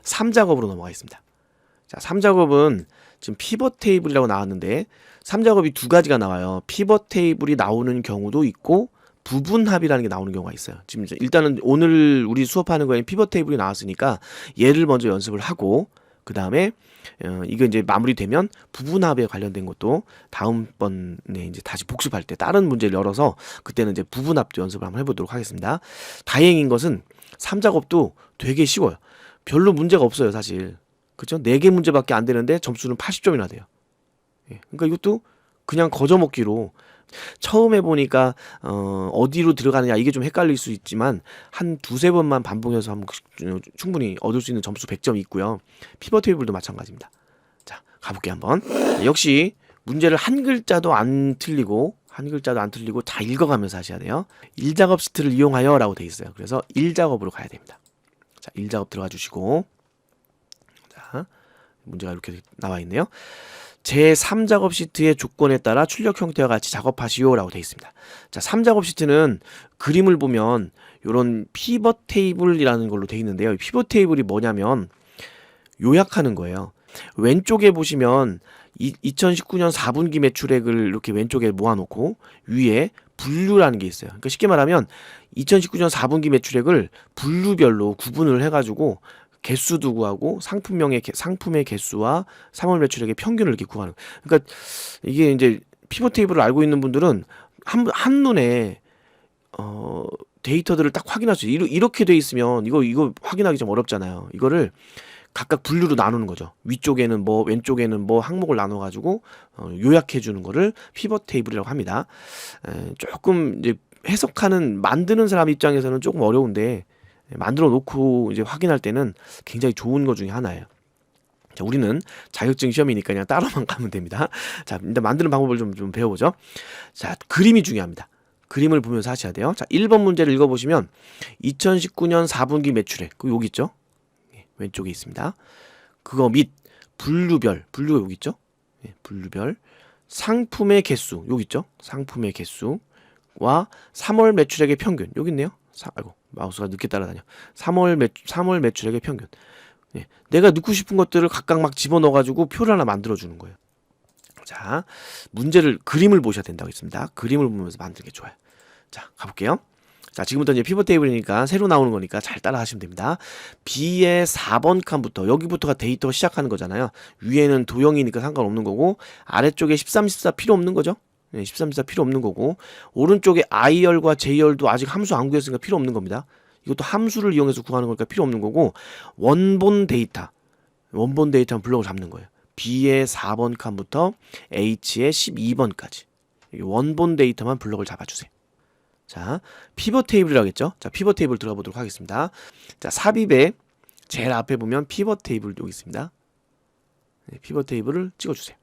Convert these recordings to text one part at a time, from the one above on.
3작업으로 넘어가겠습니다. 자, 3작업은 지금 피벗 테이블이라고 나왔는데 3작업이 두 가지가 나와요. 피벗 테이블이 나오는 경우도 있고 부분합이라는 게 나오는 경우가 있어요. 지금 일단은 오늘 우리 수업하는 거에 피벗 테이블이 나왔으니까 얘를 먼저 연습을 하고 그 다음에 이거 이제 마무리되면 부분합에 관련된 것도 다음번에 이제 다시 복습할 때 다른 문제를 열어서 그때는 이제 부분합도 연습을 한번 해보도록 하겠습니다. 다행인 것은 3작업도 되게 쉬워요. 별로 문제가 없어요, 사실. 그죠? 4개 문제밖에 안 되는데 점수는 80점이나 돼요. 그러니까 이것도 그냥 거저먹기로 처음 해보니까 어디로 들어가느냐 이게 좀 헷갈릴 수 있지만 한 두세 번만 반복해서 하면 충분히 얻을 수 있는 점수 100점이 있고요. 피벗 테이블도 마찬가지입니다. 자, 가볼게요 한번. 역시 문제를 한 글자도 안 틀리고 다 읽어가면서 하셔야 돼요. 1작업 시트를 이용하여 라고 돼 있어요. 그래서 1작업으로 가야 됩니다. 자, 1작업 들어가 주시고, 자, 문제가 이렇게 나와 있네요. 제3작업 시트의 조건에 따라 출력 형태와 같이 작업하시오 라고 되어 있습니다. 자, 3작업 시트는 그림을 보면 이런 피벗 테이블이라는 걸로 되어 있는데요. 피벗 테이블이 뭐냐면 요약하는 거예요. 왼쪽에 보시면 2019년 4분기 매출액을 이렇게 왼쪽에 모아놓고 위에 분류라는 게 있어요. 그러니까 쉽게 말하면 2019년 4분기 매출액을 분류별로 구분을 해가지고 개수도 구하고 상품의 개수와 3월 매출액의 평균을 이렇게 구하는. 그러니까 이게 이제 피벗 테이블을 알고 있는 분들은 한눈에 데이터들을 딱 확인할 수 있어요. 이렇게 돼 있으면 이거 확인하기 좀 어렵잖아요. 이거를 각각 분류로 나누는 거죠. 위쪽에는 뭐, 왼쪽에는 뭐 항목을 나눠 가지고 요약해 주는 거를 피벗 테이블이라고 합니다. 조금 이제 만드는 사람 입장에서는 조금 어려운데 만들어 놓고 이제 확인할 때는 굉장히 좋은 것 중에 하나예요. 자, 우리는 자격증 시험이니까 그냥 따라만 가면 됩니다. 자, 일단 만드는 방법을 좀 배워보죠. 자, 그림이 중요합니다. 그림을 보면서 하셔야 돼요. 자, 1번 문제를 읽어보시면 2019년 4분기 매출액, 여기 있죠? 왼쪽에 있습니다. 그거 및 분류가 여기 있죠? 분류별 상품의 개수, 여기 있죠? 상품의 개수와 3월 매출액의 평균, 여기 있네요. 아이고, 마우스가 늦게 따라다녀. 3월 매출액의 평균. 내가 넣고 싶은 것들을 각각 막 집어넣어가지고 표를 하나 만들어주는 거예요. 자, 그림을 보셔야 된다고 했습니다. 그림을 보면서 만드는 게 좋아요. 자, 가볼게요. 자, 지금부터 이제 피벗 테이블이니까 새로 나오는 거니까 잘 따라 하시면 됩니다. B의 4번 칸부터, 여기부터가 데이터가 시작하는 거잖아요. 위에는 도형이니까 상관없는 거고, 아래쪽에 13, 14 필요 없는 거죠. 13, 14 필요 없는 거고, 오른쪽에 I열과 J열도 아직 함수 안 구했으니까 필요 없는 겁니다. 이것도 함수를 이용해서 구하는 거니까 필요 없는 거고, 원본 데이터는 블럭을 잡는 거예요. B의 4번 칸부터 H의 12번까지. 원본 데이터만 블럭을 잡아주세요. 자, 피벗 테이블이라고 했죠? 자, 피벗 테이블 들어가 보도록 하겠습니다. 자, 삽입에 제일 앞에 보면 피벗 테이블 여기 있습니다. 피벗 테이블을 찍어주세요.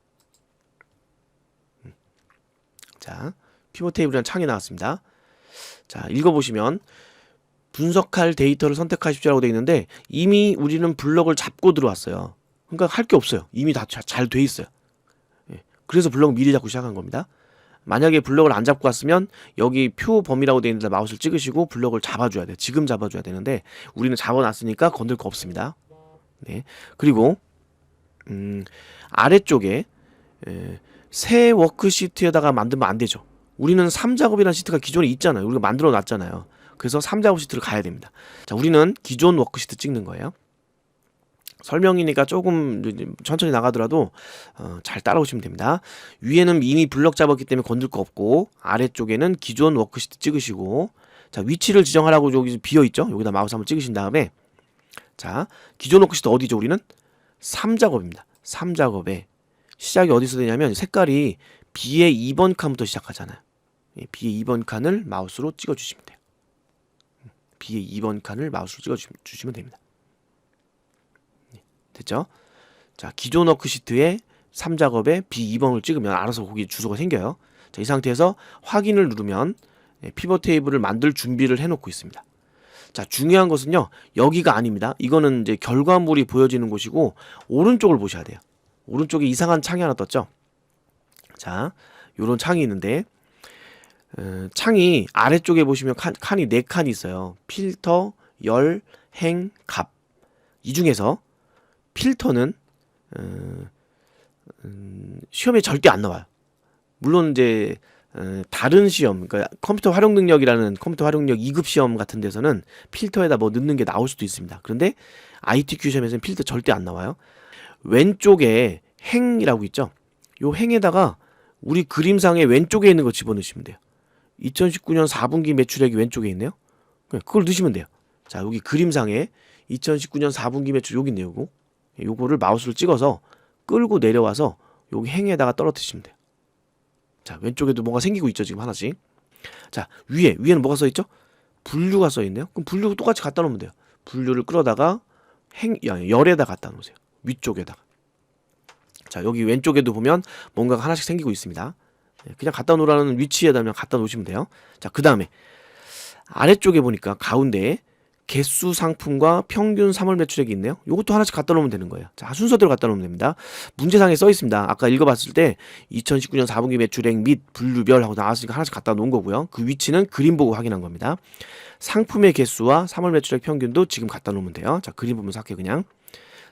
자, 피벗 테이블이라는 창이 나왔습니다. 자, 읽어보시면 분석할 데이터를 선택하십시오라고 되어 있는데 이미 우리는 블럭을 잡고 들어왔어요. 그러니까 할 게 없어요. 이미 다 잘 돼 있어요. 그래서 블럭 미리 잡고 시작한 겁니다. 만약에 블럭을 안 잡고 왔으면 여기 표 범위라고 되어 있는데 마우스를 찍으시고 블럭을 잡아줘야 돼요. 지금 잡아줘야 되는데 우리는 잡아놨으니까 건들 거 없습니다. 네. 그리고 아래쪽에 새 워크시트에다가 만들면 안 되죠. 우리는 3작업이라는 시트가 기존에 있잖아요. 우리가 만들어 놨잖아요. 그래서 3작업 시트를 가야 됩니다. 자, 우리는 기존 워크시트 찍는 거예요. 설명이니까 조금 천천히 나가더라도 잘 따라오시면 됩니다. 위에는 이미 블럭 잡았기 때문에 건들 거 없고 아래쪽에는 기존 워크시트 찍으시고, 자, 위치를 지정하라고 여기 비어있죠? 여기다 마우스 한번 찍으신 다음에, 자, 기존 워크시트 어디죠? 우리는 3작업입니다. 3작업에 시작이 어디서 되냐면 색깔이 B의 2번 칸부터 시작하잖아요. B의 2번 칸을 마우스로 찍어주시면 돼요. B의 2번 칸을 마우스로 찍어주시면 됩니다. 됐죠? 자, 기존 워크시트에 3작업에 B2번을 찍으면 알아서 거기 주소가 생겨요. 자, 이 상태에서 확인을 누르면 피벗 테이블을 만들 준비를 해놓고 있습니다. 자, 중요한 것은요, 여기가 아닙니다. 이거는 이제 결과물이 보여지는 곳이고 오른쪽을 보셔야 돼요. 오른쪽에 이상한 창이 하나 떴죠? 자, 요런 창이 있는데 창이 아래쪽에 보시면 칸이 4칸이 있어요. 필터, 열, 행, 값. 이 중에서 필터는 시험에 절대 안 나와요. 물론 이제 다른 시험, 그러니까 컴퓨터 활용 능력이라는 컴퓨터 활용 능력 2급 시험 같은 데서는 필터에다 뭐 넣는 게 나올 수도 있습니다. 그런데 ITQ 시험에서는 필터 절대 안 나와요. 왼쪽에 행이라고 있죠. 요 행에다가 우리 그림상의 왼쪽에 있는 거 집어넣으시면 돼요. 2019년 4분기 매출액이 왼쪽에 있네요. 그걸 넣으시면 돼요. 자, 여기 그림상에 2019년 4분기 매출 여기 있네요. 요거를 마우스를 찍어서 끌고 내려와서 여기 행에다가 떨어뜨리시면 돼요. 자, 왼쪽에도 뭔가 생기고 있죠, 지금 하나씩. 자, 위에는 뭐가 써있죠? 분류가 써있네요. 그럼 분류 똑같이 갖다 놓으면 돼요. 분류를 끌어다가 열에다 갖다 놓으세요. 위쪽에다가. 자, 여기 왼쪽에도 보면 뭔가가 하나씩 생기고 있습니다. 그냥 갖다 놓으라는 위치에다 그냥 갖다 놓으시면 돼요. 자, 그 다음에 아래쪽에 보니까 가운데에 개수 상품과 평균 3월 매출액이 있네요. 요것도 하나씩 갖다 놓으면 되는 거예요. 자, 순서대로 갖다 놓으면 됩니다. 문제상에 써 있습니다. 아까 읽어봤을 때 2019년 4분기 매출액 및 분류별 하고 나왔으니까 하나씩 갖다 놓은 거고요. 그 위치는 그림 보고 확인한 겁니다. 상품의 개수와 3월 매출액 평균도 지금 갖다 놓으면 돼요. 자, 그림 보면서 할게요, 그냥.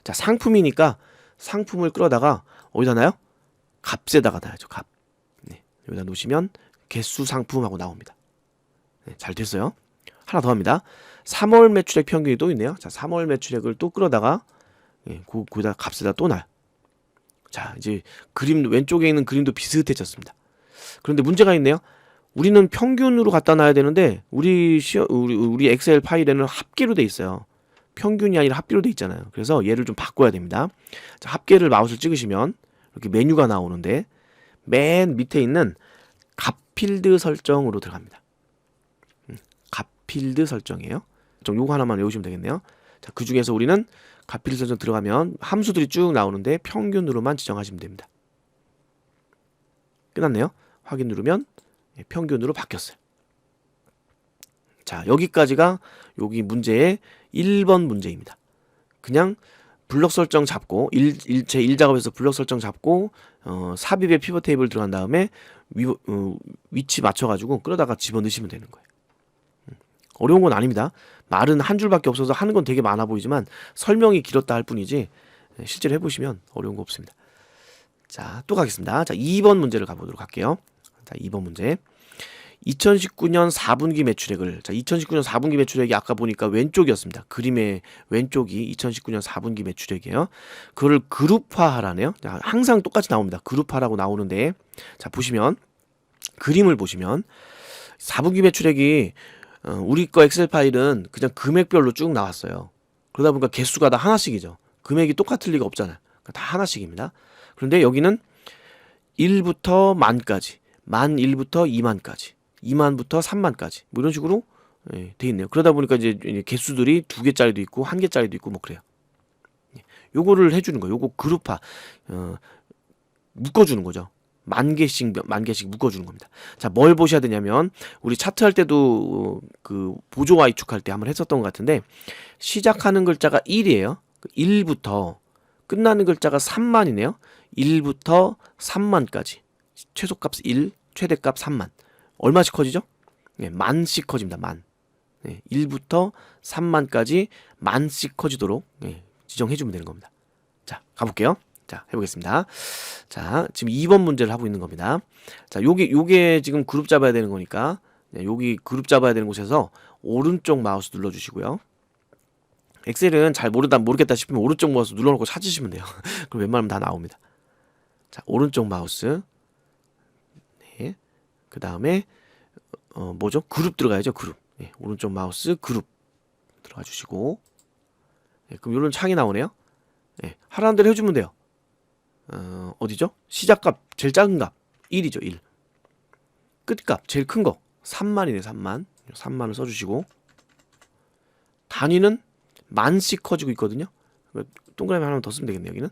자, 상품이니까 상품을 끌어다가 어디다 놔요? 값에다가 놔야죠. 값. 네, 여기다 놓으시면 개수 상품하고 나옵니다. 네, 잘 됐어요. 하나 더 합니다. 3월 매출액 평균이 또 있네요. 자, 3월 매출액을 또 끌어다가 거기다 값에다 또 놔요. 자, 이제 그림 왼쪽에 있는 그림도 비슷해졌습니다. 그런데 문제가 있네요. 우리는 평균으로 갖다 놔야 되는데 우리 엑셀 파일에는 합계로 돼 있어요. 평균이 아니라 합계로 돼 있잖아요. 그래서 얘를 좀 바꿔야 됩니다. 자, 합계를 마우스를 찍으시면 이렇게 메뉴가 나오는데 맨 밑에 있는 값 필드 설정으로 들어갑니다. 값 필드 설정이에요. 좀 요거 하나만 외우시면 되겠네요. 자, 그 중에서 우리는 값 필드 설정 들어가면 함수들이 쭉 나오는데 평균으로만 지정하시면 됩니다. 끝났네요. 확인 누르면 평균으로 바뀌었어요. 자, 여기까지가 여기 문제의 1번 문제입니다. 그냥 블럭 설정 잡고 제 1작업에서 블럭 설정 잡고 삽입에 피벗 테이블 들어간 다음에 위치 맞춰가지고 끌어다가 집어넣으시면 되는 거예요. 어려운 건 아닙니다. 말은 한 줄밖에 없어서 하는 건 되게 많아 보이지만 설명이 길었다 할 뿐이지 실제로 해보시면 어려운 거 없습니다. 자, 또 가겠습니다. 자, 2번 문제를 가보도록 할게요. 자, 2번 문제. 2019년 4분기 매출액을, 자, 2019년 4분기 매출액이 아까 보니까 왼쪽이었습니다. 그림의 왼쪽이 2019년 4분기 매출액이에요. 그걸 그룹화하라네요. 자, 항상 똑같이 나옵니다. 그룹화라고 나오는데, 자, 보시면 그림을 보시면 4분기 매출액이 우리 거 엑셀 파일은 그냥 금액별로 쭉 나왔어요. 그러다 보니까 개수가 다 하나씩이죠. 금액이 똑같을 리가 없잖아요. 그러니까 다 하나씩입니다. 그런데 여기는 1부터 만까지, 만 1부터 2만까지, 2만부터 3만까지 뭐 이런 식으로 돼 있네요. 그러다 보니까 이제 개수들이 2개짜리도 있고 1개짜리도 있고 뭐 그래요. 요거를 해주는 거예요. 요거 그룹화 묶어주는 거죠. 만 개씩 묶어주는 겁니다. 자, 뭘 보셔야 되냐면 우리 차트 할 때도 그 보조와 이축할 때 한번 했었던 것 같은데 시작하는 글자가 1이에요. 1부터 끝나는 글자가 3만이네요. 1부터 3만까지 최소값 1, 최대값 3만. 얼마씩 커지죠? 네, 만씩 커집니다. 만. 네, 1부터 3만까지 만씩 커지도록 지정해주면 되는 겁니다. 자, 가볼게요. 자, 해보겠습니다. 자, 지금 2번 문제를 하고 있는 겁니다. 자, 요게 지금 그룹 잡아야 되는 거니까 여기 그룹 잡아야 되는 곳에서 오른쪽 마우스 눌러주시고요. 엑셀은 잘 모르겠다 싶으면 오른쪽 마우스 눌러놓고 찾으시면 돼요. 그럼 웬만하면 다 나옵니다. 자, 오른쪽 마우스. 네. 그 다음에 뭐죠? 그룹 들어가야죠. 그룹. 네, 오른쪽 마우스 그룹 들어가 주시고. 네, 그럼 이런 창이 나오네요. 네, 하라는 대로 해주면 돼요. 어디죠? 시작값 제일 작은 값 1이죠. 1. 끝값 제일 큰 거 3만이네. 3만. 3만을 써주시고 단위는 만씩 커지고 있거든요. 동그라미 하나만 더 쓰면 되겠네요. 여기는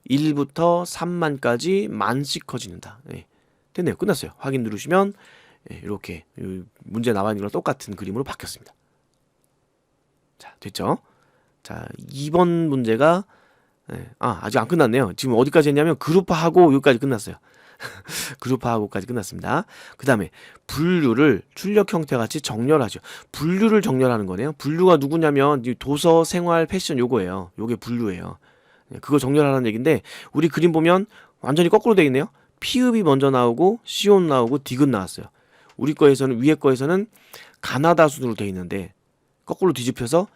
1부터 3만까지 만씩 커지는다. 네. 됐네요. 끝났어요. 확인 누르시면 이렇게 문제 나와 있는 거랑 똑같은 그림으로 바뀌었습니다. 자, 됐죠? 자, 2번 문제가 아직 안 끝났네요. 지금 어디까지 했냐면 그룹화하고 여기까지 끝났어요. 그룹화하고까지 끝났습니다. 그 다음에 분류를 출력 형태 같이 정렬하죠. 분류를 정렬하는 거네요. 분류가 누구냐면 도서, 생활, 패션 요거예요. 요게 분류예요. 그거 정렬하라는 얘기인데 우리 그림 보면 완전히 거꾸로 되어 있네요. 피읍이 먼저 나오고 시옷 나오고 디귿 나왔어요. 우리 거에서는 위에 거에서는 가나다 순으로 되어 있는데 거꾸로 뒤집혀서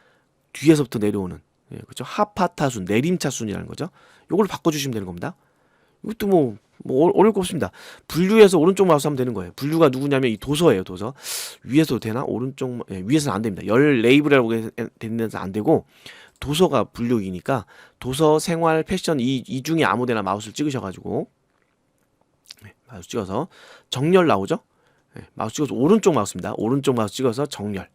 뒤에서부터 내려오는 그렇죠? 하파타순, 내림차순이라는 거죠. 요걸 바꿔주시면 되는 겁니다. 이것도 뭐 어려울 거 없습니다. 분류해서 오른쪽 마우스 하면 되는 거예요. 분류가 누구냐면 이 도서예요. 도서 위에서도 되나? 오른쪽 위에서는 안 됩니다. 열 레이블이라고 되는 데서 안 되고 도서가 분류이니까 도서, 생활, 패션 이 중에 아무데나 마우스를 찍으셔가지고 마우스 찍어서 정렬 나오죠? 마우스 찍어서 오른쪽 마우스입니다. 오른쪽 마우스 찍어서 정렬.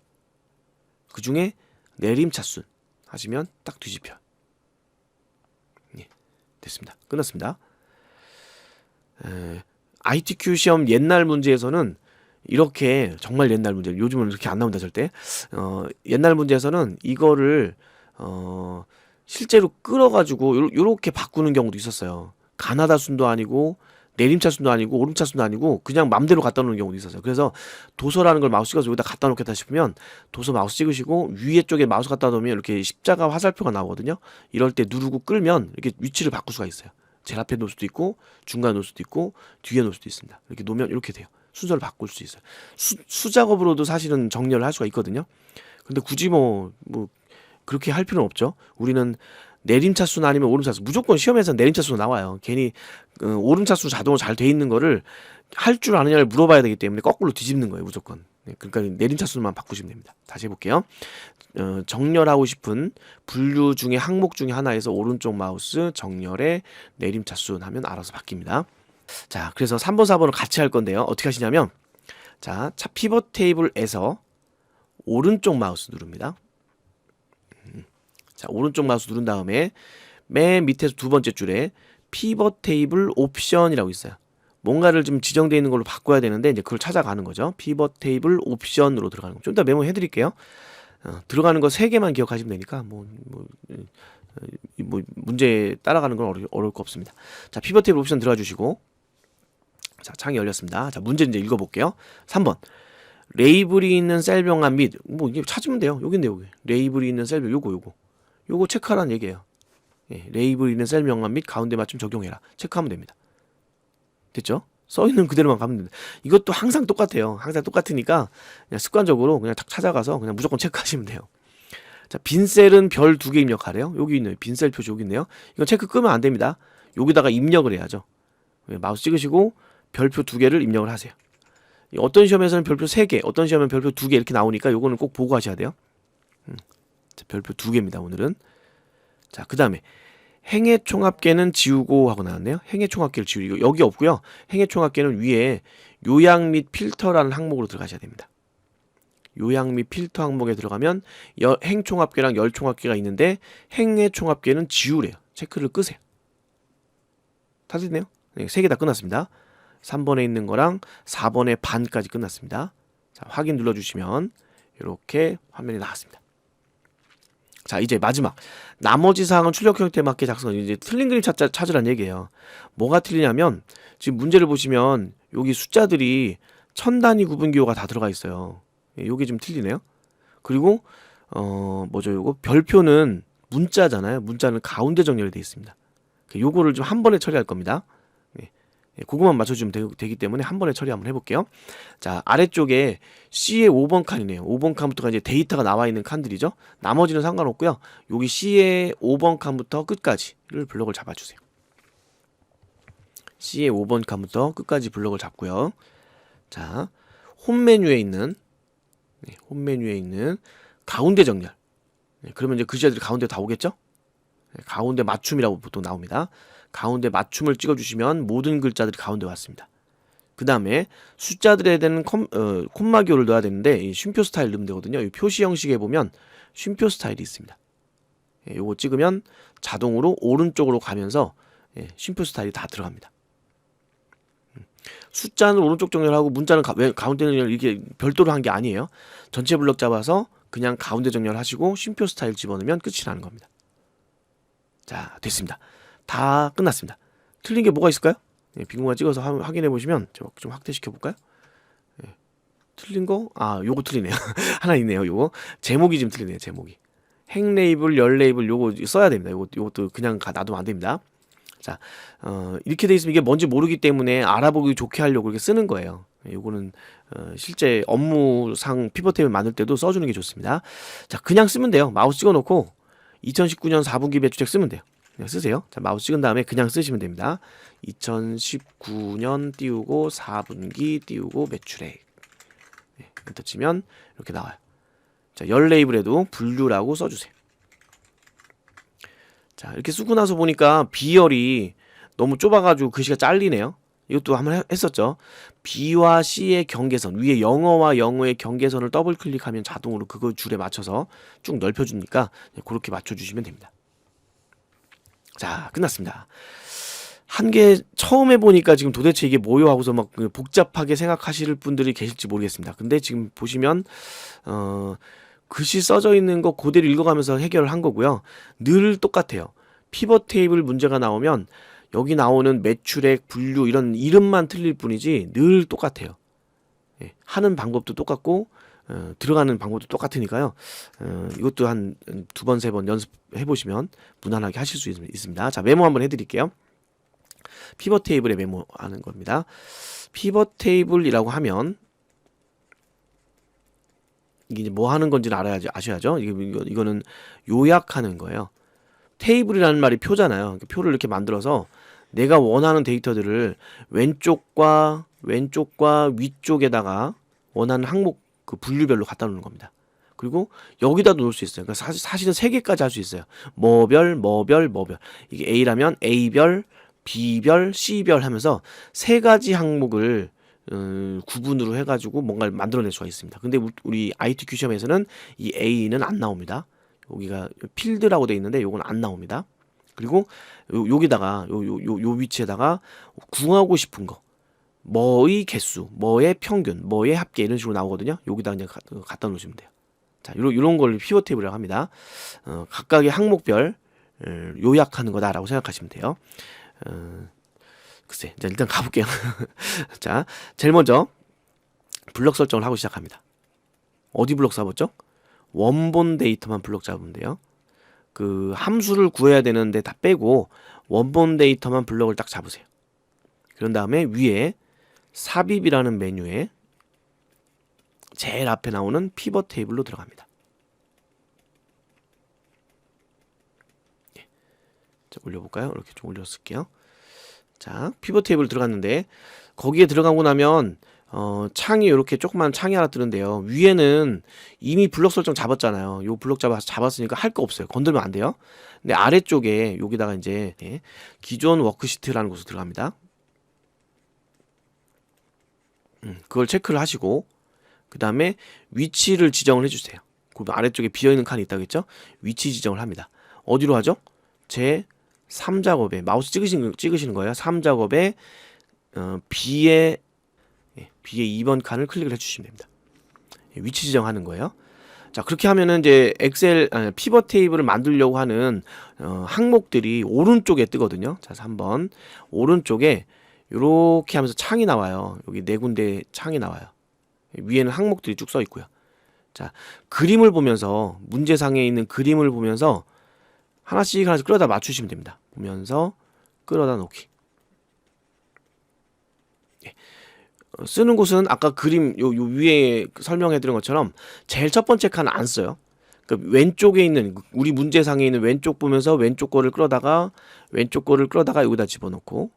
그 중에 내림차순 하시면 딱 뒤집혀. 됐습니다. 끝났습니다. ITQ 시험 옛날 문제에서는 이렇게 정말 옛날 문제 요즘은 이렇게 안 나온다 절대. 옛날 문제에서는 이거를 실제로 끌어가지고 요렇게 바꾸는 경우도 있었어요. 가나다 순도 아니고 내림차순도 아니고 오름차순도 아니고 그냥 맘대로 갖다 놓는 경우도 있었어요. 그래서 도서라는 걸 마우스 찍어서 여기다 갖다 놓겠다 싶으면 도서 마우스 찍으시고 위에 쪽에 마우스 갖다 놓으면 이렇게 십자가 화살표가 나오거든요. 이럴 때 누르고 끌면 이렇게 위치를 바꿀 수가 있어요. 제일 앞에 놓을 수도 있고 중간에 놓을 수도 있고 뒤에 놓을 수도 있습니다. 이렇게 놓으면 이렇게 돼요. 순서를 바꿀 수 있어요. 수작업으로도 사실은 정렬을 할 수가 있거든요. 근데 굳이 뭐 그렇게 할 필요는 없죠. 우리는 내림차순 아니면 오름차순 무조건 시험에서 내림차순 나와요. 괜히 오름차순 자동으로 잘 돼 있는 거를 할 줄 아느냐를 물어봐야 되기 때문에 거꾸로 뒤집는 거예요. 무조건. 그러니까 내림차순만 바꾸시면 됩니다. 다시 해볼게요. 정렬하고 싶은 분류 중에 항목 중에 하나에서 오른쪽 마우스 정렬에 내림차순 하면 알아서 바뀝니다. 자, 그래서 3번, 4번을 같이 할 건데요. 어떻게 하시냐면 자, 피벗 테이블에서 오른쪽 마우스 누릅니다. 자, 오른쪽 마우스 누른 다음에 맨 밑에서 두 번째 줄에 피벗 테이블 옵션이라고 있어요. 뭔가를 좀 지정되어 있는 걸로 바꿔야 되는데 이제 그걸 찾아가는 거죠. 피벗 테이블 옵션으로 들어가는 거. 좀 이따 메모해 드릴게요. 들어가는 거 3개만 기억하시면 되니까 문제 따라가는 건 어려울 거 없습니다. 자, 피벗 테이블 옵션 들어가 주시고 자, 창이 열렸습니다. 자, 문제 이제 읽어 볼게요. 3번. 레이블이 있는 셀 병합 및 이게 찾으면 돼요. 여기인데 여기. 레이블이 있는 셀 병 요거 체크하라는 얘기예요. 레이블이 있는 셀 명암 및 가운데 맞춤 적용해라. 체크하면 됩니다. 됐죠? 써있는 그대로만 가면 됩니다. 이것도 항상 똑같아요. 항상 똑같으니까 그냥 습관적으로 그냥 딱 찾아가서 그냥 무조건 체크하시면 돼요. 자, 빈 셀은 별 2개 입력하래요. 여기 있네요. 빈 셀 표시 여기 있네요. 이건 체크 끄면 안 됩니다. 여기다가 입력을 해야죠. 마우스 찍으시고 별표 2개를 입력을 하세요. 어떤 시험에서는 별표 3개, 어떤 시험에는 별표 2개 이렇게 나오니까 요거는 꼭 보고 하셔야 돼요. 자, 별표 2개입니다. 오늘은. 자, 그 다음에 행의 총합계는 지우고 하고 나왔네요. 행의 총합계를 지우고 여기 없고요. 행의 총합계는 위에 요약 및 필터라는 항목으로 들어가셔야 됩니다. 요약 및 필터 항목에 들어가면 행 총합계랑 열 총합계가 있는데 행의 총합계는 지우래요. 체크를 끄세요. 다 됐네요. 네, 3개 다 끝났습니다. 3번에 있는 거랑 4번의 반까지 끝났습니다. 자, 확인 눌러주시면 이렇게 화면이 나왔습니다. 자, 이제 마지막 나머지 사항은 출력 형태에 맞게 작성하는 이제 틀린 그림 찾으란 얘기예요. 뭐가 틀리냐면 지금 문제를 보시면 여기 숫자들이 천 단위 구분 기호가 다 들어가 있어요. 요게 좀 틀리네요. 그리고 뭐죠? 요거 별표는 문자잖아요. 문자는 가운데 정렬이 되어 있습니다. 요거를 좀 한 번에 처리할 겁니다. 그거만 맞춰주면 되기 때문에 한 번에 처리 한번 해볼게요. 자, 아래쪽에 C의 5번 칸이네요. 5번 칸부터가 이제 데이터가 나와 있는 칸들이죠. 나머지는 상관없고요. 여기 C의 5번 칸부터 끝까지를 블럭을 잡아주세요. C의 5번 칸부터 끝까지 블럭을 잡고요. 자, 홈 메뉴에 있는 가운데 정렬. 그러면 이제 글자들이 가운데 다 오겠죠? 가운데 맞춤이라고 보통 나옵니다. 가운데 맞춤을 찍어주시면 모든 글자들이 가운데 왔습니다. 그 다음에 숫자들에 대한 콤마 기호를 넣어야 되는데 이 쉼표 스타일 넣으면 되거든요. 이 표시 형식에 보면 쉼표 스타일이 있습니다. 요거 찍으면 자동으로 오른쪽으로 가면서 쉼표 스타일이 다 들어갑니다. 숫자는 오른쪽 정렬하고 문자는 가운데 정렬 이게 별도로 한 게 아니에요. 전체 블럭 잡아서 그냥 가운데 정렬하시고 쉼표 스타일 집어넣으면 끝이 나는 겁니다. 자, 됐습니다. 다 끝났습니다. 틀린 게 뭐가 있을까요? 예, 빈 공간 찍어서 확인해 보시면 좀 확대시켜 볼까요? 예, 틀린 거? 아, 요거 틀리네요. 하나 있네요. 요거 제목이 좀 틀리네요. 제목이. 행 레이블, 열 레이블 요거 써야 됩니다. 요것도 그냥 놔두면 안 됩니다. 자, 이렇게 돼 있으면 이게 뭔지 모르기 때문에 알아보기 좋게 하려고 이렇게 쓰는 거예요. 요거는 실제 업무상 피벗 테이블 만들 때도 써주는 게 좋습니다. 자, 그냥 쓰면 돼요. 마우스 찍어놓고 2019년 4분기 매출액 쓰면 돼요. 그냥 쓰세요. 자, 마우스 찍은 다음에 그냥 쓰시면 됩니다. 2019년 띄우고 4분기 띄우고 매출액. 네, 엔터 치면 이렇게 나와요. 자, 열 레이블에도 분류라고 써주세요. 자, 이렇게 쓰고 나서 보니까 B열이 너무 좁아가지고 글씨가 잘리네요. 이것도 한번 했었죠. B와 C의 경계선, 위에 영어와 영어의 경계선을 더블 클릭하면 자동으로 그거 줄에 맞춰서 쭉 넓혀주니까 그렇게 맞춰주시면 됩니다. 자, 끝났습니다. 한 개 처음 해보니까 지금 도대체 이게 뭐요 하고서 막 복잡하게 생각하실 분들이 계실지 모르겠습니다. 근데 지금 보시면 글씨 써져 있는 거 그대로 읽어가면서 해결을 한 거고요. 늘 똑같아요. 피벗 테이블 문제가 나오면 여기 나오는 매출액, 분류 이런 이름만 틀릴 뿐이지 늘 똑같아요. 예, 하는 방법도 똑같고 들어가는 방법도 똑같으니까요. 이것도 한 두 번, 세 번 연습해 보시면 무난하게 하실 수 있습니다. 자, 메모 한번 해드릴게요. 피벗 테이블에 메모하는 겁니다. 피벗 테이블이라고 하면 이게 뭐 하는 건지는 아셔야죠. 이거는 요약하는 거예요. 테이블이라는 말이 표잖아요. 표를 이렇게 만들어서 내가 원하는 데이터들을 왼쪽과 위쪽에다가 원하는 항목 그 분류별로 갖다 놓는 겁니다. 그리고 여기다도 놓을 수 있어요. 그러니까 사실은 3개까지 할 수 있어요. 뭐별. 이게 A라면 A별, B별, C별 하면서 3가지 항목을 구분으로 해가지고 뭔가를 만들어낼 수가 있습니다. 근데 우리 ITQ 시험에서는 이 A는 안 나옵니다. 여기가 필드라고 되어 있는데 요건 안 나옵니다. 그리고 여기다가 요 위치에다가 구하고 싶은 거, 뭐의 개수, 뭐의 평균, 뭐의 합계 이런 식으로 나오거든요. 여기다 그냥 갖다 놓으시면 돼요. 자, 요런 걸 피벗 테이블이라고 합니다. 각각의 항목별 요약하는 거다라고 생각하시면 돼요. 글쎄, 자, 일단 가볼게요. 자, 제일 먼저 블럭 설정을 하고 시작합니다. 어디 블럭 잡았죠? 원본 데이터만 블럭 잡으면 돼요. 그 함수를 구해야 되는데 다 빼고 원본 데이터만 블럭을 딱 잡으세요. 그런 다음에 위에 삽입이라는 메뉴에 제일 앞에 나오는 피벗 테이블로 들어갑니다. 자, 올려볼까요? 이렇게 좀 올려쓸게요. 자, 피벗 테이블 들어갔는데 거기에 들어가고 나면 창이 이렇게 조그만 창이 하나 뜨는데요. 위에는 이미 블럭 설정 잡았잖아요. 요 블럭 잡았으니까 할 거 없어요. 건들면 안 돼요. 근데 아래쪽에 여기다가 이제 기존 워크시트라는 곳으로 들어갑니다. 그걸 체크를 하시고 그 다음에 위치를 지정을 해주세요. 그 아래쪽에 비어있는 칸이 있다겠죠? 위치 지정을 합니다. 어디로 하죠? 제 3작업에 마우스 찍으시는 거예요. 3작업에 B의 2번 칸을 클릭을 해주시면 됩니다. 위치 지정하는 거예요. 자, 그렇게 하면은 이제 피벗 테이블을 만들려고 하는 항목들이 오른쪽에 뜨거든요. 자, 3번 오른쪽에 이렇게 하면서 창이 나와요. 여기 4군데 창이 나와요. 위에는 항목들이 쭉 써 있고요. 자, 그림을 보면서 문제상에 있는 그림을 보면서 하나씩 끌어다 맞추시면 됩니다. 보면서 끌어다 놓기. 쓰는 곳은 아까 그림 요 위에 설명해 드린 것처럼 제일 첫 번째 칸 안 써요. 그러니까 왼쪽에 있는 우리 문제상에 있는 왼쪽 보면서 왼쪽 거를 끌어다가 여기다 집어넣고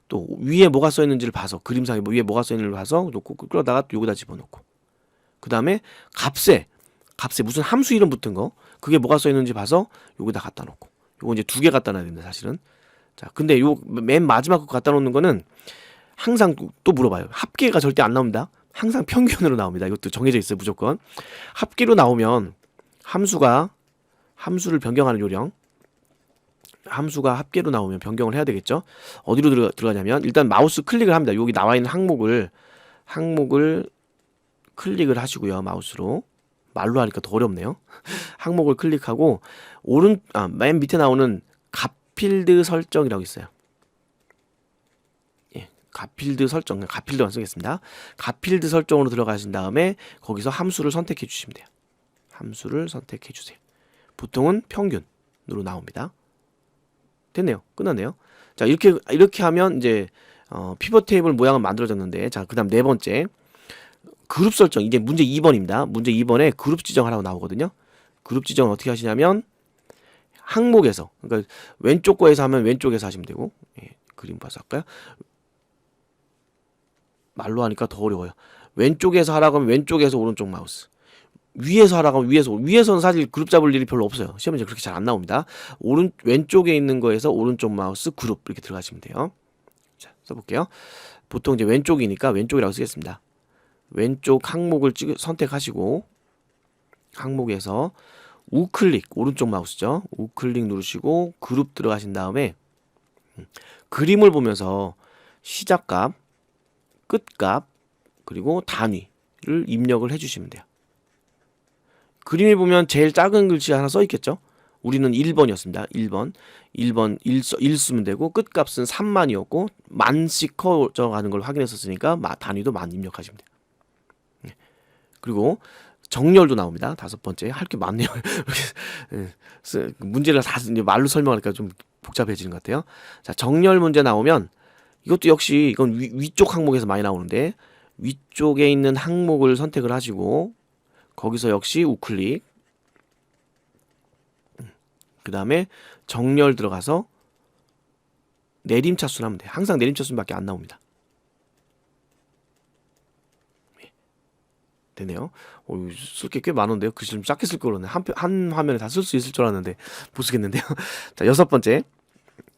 또 위에 뭐가 써 있는지를 봐서 그림상에 위에 뭐가 써 있는지를 봐서 놓고 끌어다가 또 여기다 집어넣고 그 다음에 값에 무슨 함수 이름 붙은 거 그게 뭐가 써 있는지 봐서 여기다 갖다 놓고 요거 이제 2개 갖다 놔야 됩니다 사실은. 자, 근데 요 맨 마지막 거 갖다 놓는 거는 항상 또 물어봐요. 합계가 절대 안 나옵니다. 항상 평균으로 나옵니다. 이것도 정해져 있어요. 무조건 합계로 나오면 함수를 변경하는 요령 함수가 합계로 나오면 변경을 해야 되겠죠. 어디로 들어가냐면 일단 마우스 클릭을 합니다. 여기 나와 있는 항목을 클릭을 하시고요. 마우스로 말로 하니까 더 어렵네요. 항목을 클릭하고 맨 밑에 나오는 값 필드 설정이라고 있어요. 예, 갓필드 설정, 갓필드만 쓰겠습니다. 갓필드 설정으로 들어가신 다음에 거기서 함수를 선택해 주시면 돼요. 함수를 선택해 주세요. 보통은 평균으로 나옵니다. 됐네요. 끝났네요. 자, 이렇게 하면 이제 피벗 테이블 모양은 만들어졌는데, 자, 그다음 네 번째 그룹 설정. 이제 문제 2번입니다. 문제 2번에 그룹 지정하라고 나오거든요. 그룹 지정은 어떻게 하시냐면 항목에서, 그러니까 왼쪽 거에서 하면 왼쪽에서 하시면 되고, 예, 그림 봐서 할까요? 말로 하니까 더 어려워요. 왼쪽에서 하라고 하면 왼쪽에서 오른쪽 마우스, 위에서 하라고 하면 위에서는 사실 그룹 잡을 일이 별로 없어요. 시험에 이제 그렇게 잘 안 나옵니다. 왼쪽에 있는 거에서 오른쪽 마우스 그룹 이렇게 들어가시면 돼요. 자, 써볼게요. 보통 이제 왼쪽이니까 왼쪽이라고 쓰겠습니다. 왼쪽 항목을 선택하시고 항목에서 우클릭, 오른쪽 마우스죠. 우클릭 누르시고 그룹 들어가신 다음에 그림을 보면서 시작값, 끝값, 그리고 단위를 입력을 해주시면 돼요. 그림을 보면 제일 작은 글씨 하나 써 있겠죠. 우리는 1번이었습니다. 1번 1 쓰면 되고, 끝값은 3만이었고 만씩 커져가는 걸 확인했었으니까 단위도 만 입력하시면 돼요. 그리고 정렬도 나옵니다. 다섯 번째. 할 게 많네요. 문제를 다 이제 말로 설명하니까 좀 복잡해지는 것 같아요. 자, 정렬 문제 나오면 이것도 역시 이건 위쪽 항목에서 많이 나오는데, 위쪽에 있는 항목을 선택을 하시고 거기서 역시 우클릭, 그 다음에 정렬 들어가서 내림차순 하면 돼요. 항상 내림차순밖에 안 나옵니다. 되네요. 쓸 게 꽤 많은데요. 글씨 좀 작게 쓸 거로는 한 화면에 다 쓸 수 있을 줄 알았는데 못 쓰겠는데요. 자, 여섯 번째.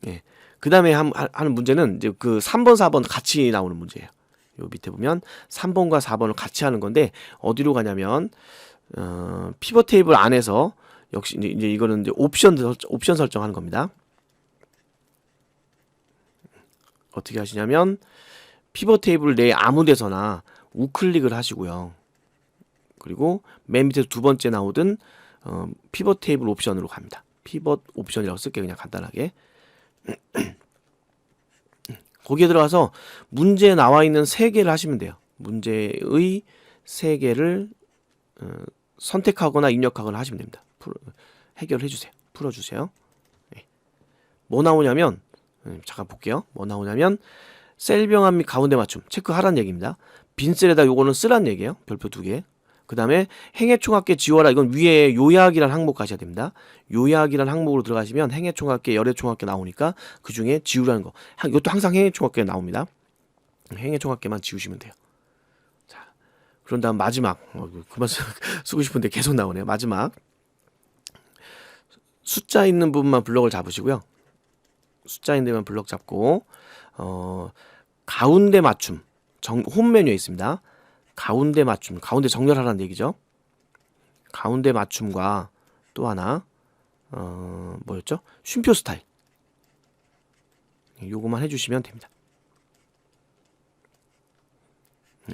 예. 그 다음에 하는 문제는 이제 그 3번, 4번 같이 나오는 문제예요. 요 밑에 보면 3번과 4번을 같이 하는 건데, 어디로 가냐면 피벗 테이블 안에서 역시 이제 이거는 이제 옵션 설정하는 겁니다. 어떻게 하시냐면 피벗 테이블 내 아무 데서나 우클릭을 하시고요. 그리고 맨 밑에 두 번째 나오던 피벗 테이블 옵션으로 갑니다. 피벗 옵션이라고 쓸게요. 그냥 간단하게. 거기에 들어가서 문제에 나와 있는 3개를 하시면 돼요. 문제의 3개를 선택하거나 입력하거나 하시면 됩니다. 해결해 주세요. 풀어주세요. 네. 뭐 나오냐면, 잠깐 볼게요. 뭐 나오냐면 셀병합 및 가운데 맞춤 체크하라는 얘기입니다. 빈 셀에다 요거는 쓰란 얘기예요. 별표 2개. 그 다음에 행해총합계 지워라. 이건 위에 요약이라는 항목 가셔야 됩니다. 요약이라는 항목으로 들어가시면 행해총합계, 열애총합계 나오니까 그 중에 지우라는 거. 이것도 항상 행해총합계 나옵니다. 행해총합계만 지우시면 돼요. 자, 그런 다음 마지막, 그만 쓰고 싶은데 계속 나오네요. 마지막 숫자 있는 부분만 블럭을 잡으시고요. 숫자 있는 데만 블럭 잡고 가운데 맞춤 홈 메뉴에 있습니다. 가운데 맞춤, 가운데 정렬하라는 얘기죠. 가운데 맞춤과 또 하나 뭐였죠? 쉼표 스타일, 요거만 해주시면 됩니다.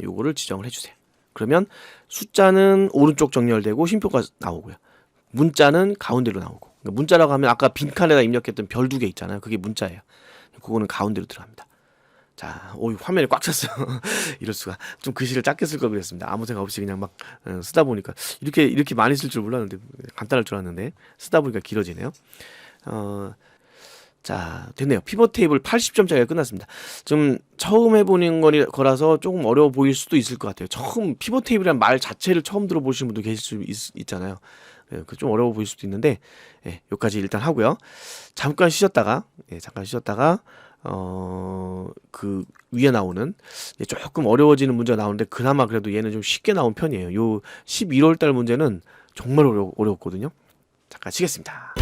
요거를 지정을 해주세요. 그러면 숫자는 오른쪽 정렬되고 쉼표가 나오고요. 문자는 가운데로 나오고. 그러니까 문자라고 하면 아까 빈칸에다 입력했던 별 2개 있잖아요. 그게 문자예요. 그거는 가운데로 들어갑니다. 자, 화면이 꽉 찼어요. 이럴 수가. 좀 글씨를 작게 쓸 걸 그랬습니다. 아무 생각 없이 그냥 막 쓰다 보니까 이렇게 많이 쓸 줄 몰랐는데, 간단할 줄 알았는데 쓰다 보니까 길어지네요. 자, 됐네요. 피벗 테이블 80점짜리가 끝났습니다. 좀 처음 해보는 거라서 조금 어려워 보일 수도 있을 것 같아요. 처음 피벗 테이블이라는 말 자체를 처음 들어보시는 분도 계실 수 있잖아요. 좀 어려워 보일 수도 있는데, 여기까지 일단 하고요. 잠깐 쉬었다가 그 위에 나오는 조금 어려워지는 문제가 나오는데, 그나마 그래도 얘는 좀 쉽게 나온 편이에요. 요 11월달 문제는 정말 어려웠거든요. 잠깐 쉬겠습니다.